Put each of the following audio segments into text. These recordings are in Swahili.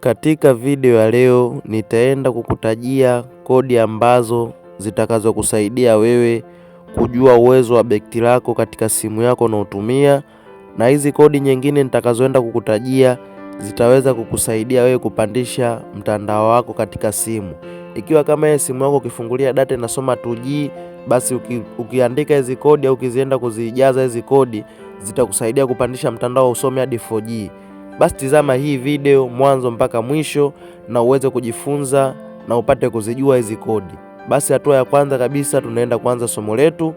Katika video ya leo nitaenda kukutajia kodi ambazo zitakazo kusaidia wewe kujua uwezo wa betri lako katika simu yako unayotumia, na hizi kodi nyingine nitakazoenda kukutajia zitaweza kukusaidia wewe kupandisha mtandao wako katika simu. Ikiwa kama ya simu yako ukifungulia data inasoma 2G, basi ukiandika hizi kodi au ukizienda kuzijaza hizi kodi zitakusaidia kupandisha mtandao usome hadi 4G. Basi tizama hii video mwanzo mpaka mwisho na uweze kujifunza na upate kuzijua hizi kodi. Basi hatua ya kwanza kabisa tunaenda kuanza somo letu.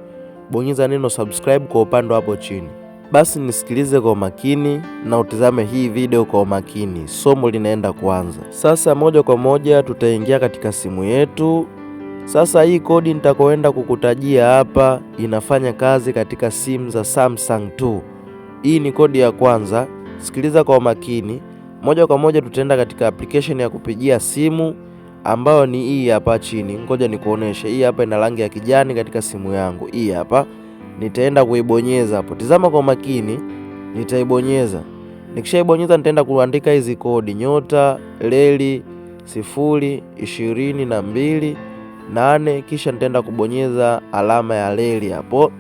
Bonyeza neno subscribe kwa upande hapo chini. Basi nisikilize kwa makini na utizame hii video kwa makini. Somo linaenda kuanza. Sasa moja kwa moja tutaingia katika simu yetu. Sasa hii kodi nitakoenda kukutajia hapa inafanya kazi katika simu za Samsung tu. Hii ni kodi ya kwanza. Sikiliza kwa makini. Moja kwa moja tutaenda katika application ya kupigia simu ambayo ni hii hapa chini. Ngoja nikuoneshe. Hii hapa ina rangi ya kijani katika simu yangu. Hii hapa. Nitaenda kuibonyeza hapo. Tizama kwa makini. Nitaibonyeza. Nikishaibonyeza nitaenda kuandika hizi kodi: nyota leli 022 kisha nitaenda kubonyeza alama ya leli hapo.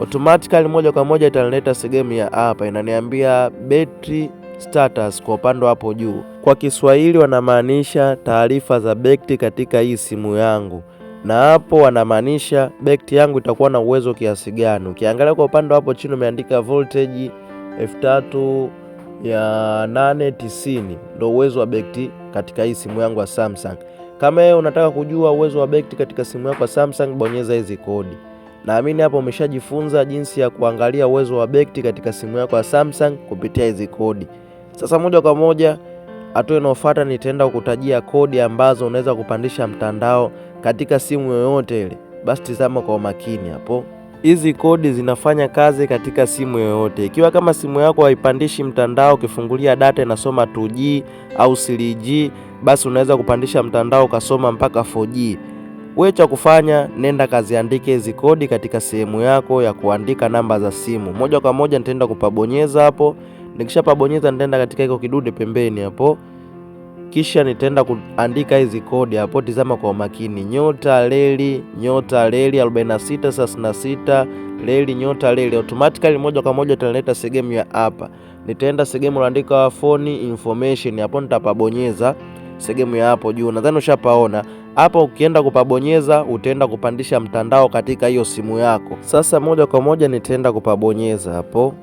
Automatically moja kwa moja itanileta sehemu ya hapa, inaniambia battery status kwa upande hapo juu. Kwa Kiswahili wanamaanisha taarifa za betri katika hii simu yangu, na hapo wanamaanisha betri yangu itakuwa na uwezo kiasi gani. Ukiangalia kwa upande hapo chini umeandika voltage 3890 ndio uwezo wa betri katika hii simu yangu ya Samsung. Kama wewe unataka kujua uwezo wa betri katika simu yako ya Samsung, bonyeza hizi kodi. Naamini hapo umeshajifunza jinsi ya kuangalia uwezo wa betri katika simu yako ya Samsung kupitia hizi kodi. Sasa moja kwa moja hatua inayofuata nitaenda kukutajia kodi ambazo unaweza kupandisha mtandao katika simu yoyote ile. Basi tazama kwa makini hapo. Hizi kodi zinafanya kazi katika simu yoyote. Ikiwa kama simu yako haipandishi mtandao, ukifungulia data inasoma 2G au 3G, basi unaweza kupandisha mtandao kasoma mpaka 4G. Wewe cha kufanya, nenda kaziandike hizi kodi katika sehemu yako ya kuandika namba za simu. Moja kwa moja nitaenda kupabonyeza hapo. Nikishapabonyeza nitaenda katika iko kidude pembeni hapo. Kisha nitaenda kuandika hizi kodi hapo. Tizama kwa makini: nyota leli 4636 leli nyota leli. Automatically moja kwa moja italeta sehemu ya hapa. Nitaenda sehemu iliyoandika phone information hapo, nitapabonyeza sehemu ya hapo juu. Nadhani ushapaona. Hapo ukienda kupabonyeza utaenda kupandisha mtandao katika hiyo simu yako. Sasa moja kwa moja nitaenda kupabonyeza hapo.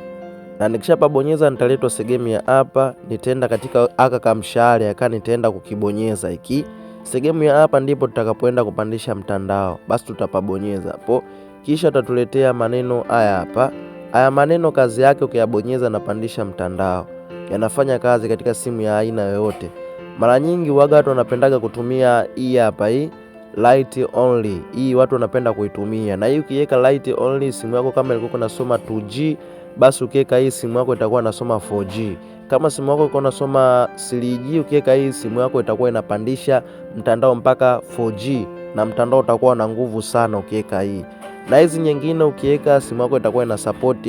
Na nikishapabonyeza nitaletwa sehemu ya hapa, nitaenda katika aka kamshale aka, nitaenda kukibonyeza hiki. Sehemu ya hapa ndipo tutakapoenda kupandisha mtandao. Basi tutapabonyeza hapo. Kisha tatuletea maneno haya hapa. Haya maneno kazi yake ukiyabonyeza na pandisha mtandao. Yanafanya kazi katika simu ya aina yoyote. Mara nyingi watu wanapendaga kutumia hii hapa, hii light only. Hii watu wanapenda kuitumia. Na hii ukiweka light only, simu yako kama ilikuwa inasoma 2G, basi ukiweka hii simu yako itakuwa inasoma 4G. Kama simu yako ilikuwa inasoma 3G, ukiweka hii simu yako itakuwa inapandisha mtandao mpaka 4G, na mtandao utakuwa na nguvu sana ukiweka hii. Na hizi nyingine ukiweka simu yako itakuwa ina support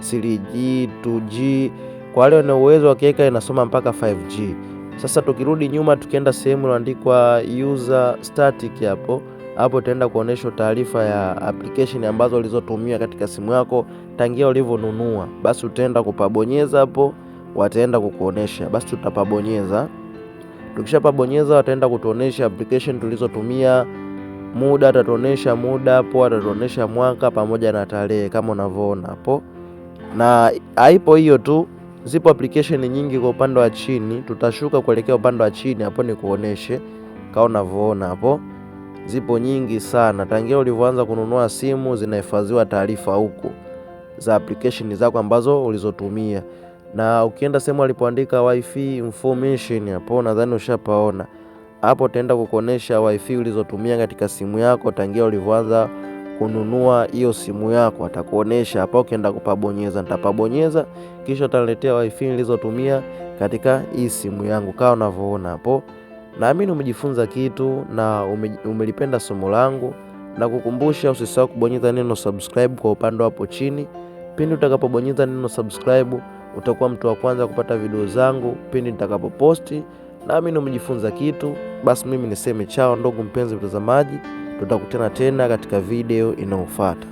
3G, 2G. Kwa wale wana uwezo wakiweka inasoma mpaka 5G. Sasa tukirudi nyuma tukienda sehemu iliyoandikwa user static hapo. Hapo utaenda kuonesha taarifa ya application ambazo ulizotumia katika simu yako tangia ulivyonunua. Basi utaenda kupabonyeza hapo, wataenda kukuonesha. Basi tutapabonyeza. Tukishapabonyeza wataenda kutuonesha application tulizotumia, muda atatuonesha muda hapo, atatuonesha mwaka pamoja na tarehe kama unavyoona hapo. Na haipo hiyo tu. Zipo application nyingi kwa upande wa chini. Tutashuka kuelekea upande wa chini hapo ni kuoneshe kama unavyoona hapo. Zipo nyingi sana. Tangia ulivyoanza kununua simu zinahifadhiwa taarifa huko za application zako ambazo ulizotumia. Na ukienda sehemu alipoandika wifi information hapo, nadhani ushapaona. Hapo utaenda kukuonesha wifi ulizotumia katika simu yako tangia ulivyoanza kununua hiyo simu yako, atakuonesha hapa. Ukienda kupabonyeza, nitapabonyeza kisha utaletea wifi nilizotumia katika hii simu yangu kama unavyoona hapo. Naamini umejifunza kitu na umelipenda somo langu, na kukumbusha usisahau kubonyeza neno subscribe kwa upande hapo chini. Pindi utakapobonyeza neno subscribe utakuwa mtu wa kwanza kupata video zangu pindi nitakapoposti, naamini umejifunza kitu. Basi mimi niseme chao ndugu mpenzi mtazamaji, tutakutana tena katika video inayofuata.